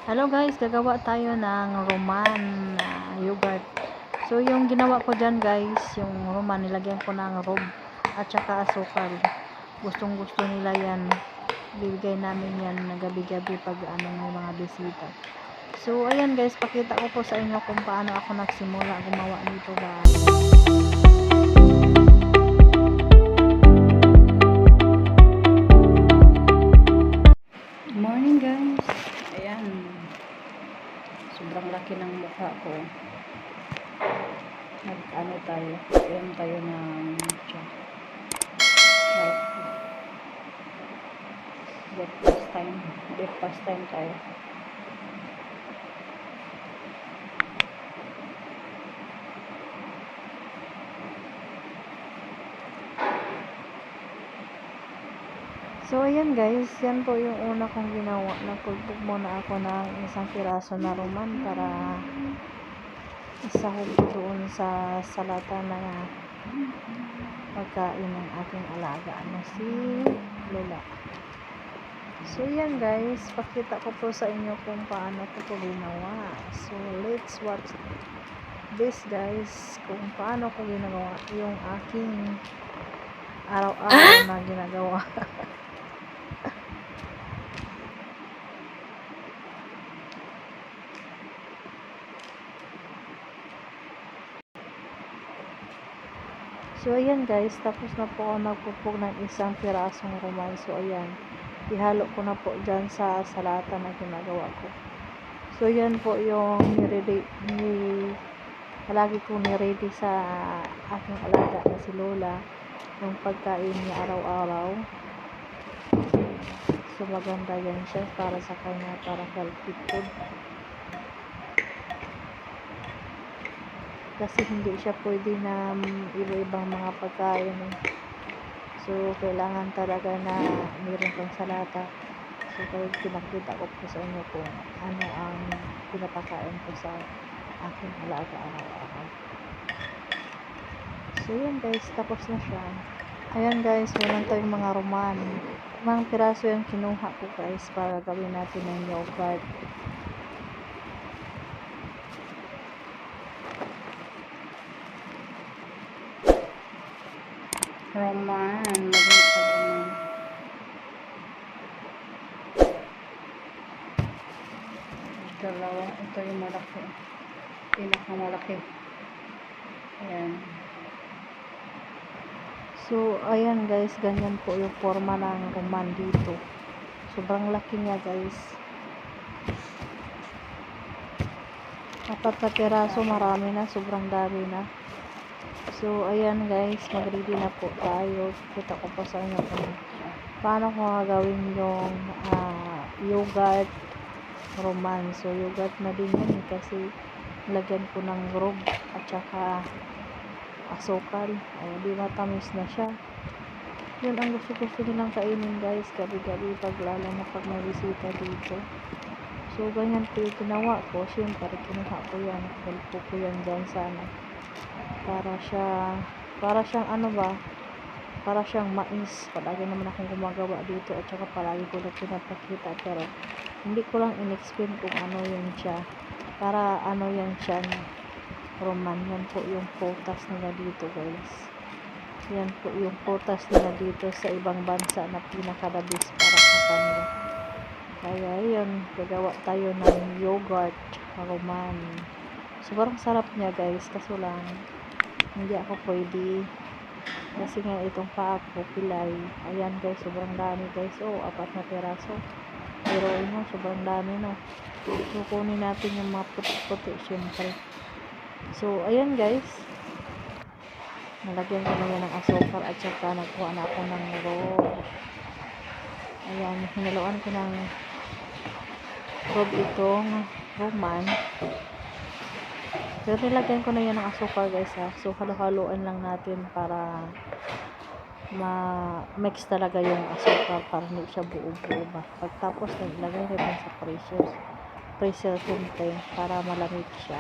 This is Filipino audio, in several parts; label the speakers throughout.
Speaker 1: Hello guys, gagawa tayo ng roman yogurt. So yung ginawa ko dyan guys, yung roman nilagyan ko ng rob at saka asukal. Gustong gusto nila yan. Bibigay namin yan na gabi-gabi pag may mga bisita. So ayan guys, pakita ko po sa inyo kung paano ako nagsimula gumawa nito guys. Morning guys. Ayan. Sobrang laki ng mukha ko. Nag-ano tayo. Ayan tayo ng breakfast time tayo. So ayan guys, yan po yung una kong ginawa. Nagpulpog muna ako ng isang piraso na roman para isahog ko doon sa salata na pagkain ng aking alaga na si Lola. So yan guys, pakita ko po sa inyo kung paano ko ito ginawa. So let's watch this guys, kung paano ko ginagawa yung aking araw-araw na ginagawa. So ayan guys, tapos na po ako nagpupog ng isang pirasong roman. So ayan, ihalo ko na po dyan sa salata na ginagawa ko. So yan po yung palagi kong ni-ready sa aking alaga na si Lola, yung pagkain niya araw-araw. So maganda yan siya para sa kanya, para healthy food. Kasi hindi siya pwede na iba-ibang mga pagkain. So kailangan talaga na meron kang salata. So kaya pinakita ko po sa inyo kung ano ang pinapakain ko sa aking alaga araw-araw. So yan guys, tapos na siya. Ayan guys, meron tayong mga roman. Mga piraso yung kinuha ko guys para gawin natin ng yogurt. Roman, maganda sa roman. Dalawa, ito yung malaki. Pinakamalaki. Ayan. So, ayan guys, ganyan po yung forma ng roman dito. Sobrang laki niya guys. 4 na piraso, marami na, sobrang dami na. So, ayan guys, mag-ready na po tayo. Kita ko pa sa inyo kung paano ko gagawin yung yogurt roman. So, yogurt na din yan kasi lagyan ko ng rob at saka asukal. Ayan, di matamis na siya. Yun ang gusto nilang kainin guys, gabi-gabi lalo na pag may bisita dito. So, ganyan po yung ginawa ko. Siyempre, kinuha ko yan. Kalpo ko yan dyan sana. Para siyang para siyang mais. Palagi naman akong gumagawa dito at saka palagi ko lang pinapakita, pero hindi ko lang in-explain kung ano yun siya. Para ano yan siya roman. Yan po yung potas nila dito guys. Yan po yung potas nila dito sa ibang bansa na pinakadabis para sa kanila. Kaya yun, gagawa tayo ng yogurt roman. Sobrang sarap niya guys, kaso lang hindi ako pwede kasi nga itong paa ko pilay. Ayan guys, sobrang dami guys. 4 na piraso, pero sobrang dami no. So kunin natin yung mga puti-puti syempre. So ayan guys, nalagyan ko na yan ng asukal at saka nagkuha na ako ng rob. Ayan, hinaluan ko ng rob itong roman. So, nilagyan ko na yan ng asukal guys ha. So, halo-haloan lang natin para ma-mix talaga yung asukal para hindi siya buo-buo ba. Pagtapos, nilagay natin sa freezer siyempre para malamig siya.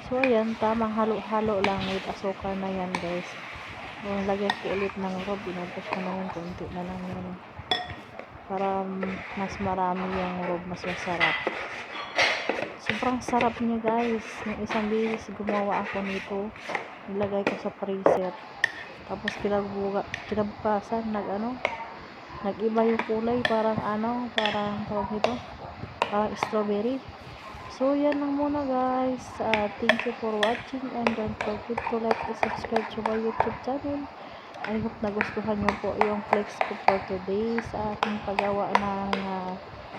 Speaker 1: So, ayan, tamang halo-halo lang with asukal na yan guys. So, lagyan ko ulit ng rob. Inagos ko na yan, konti na lang yan. Para mas marami yung rob, mas masarap. Sobrang sarap niya guys. May isang beses gumawa ako nito. Nilagay ko sa freezer. Tapos kinabukasan nag-iba yung kulay, parang tawag nito, parang strawberry. So yan lang muna guys. Thank you for watching and don't forget to like and subscribe to my YouTube channel. I hope nagustuhan nyo po yung flex ko for today sa aking paggawa ng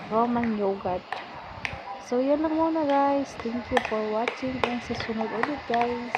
Speaker 1: Roman yogurt. So yan lang muna guys. Thank you for watching and sa sunod ulit guys.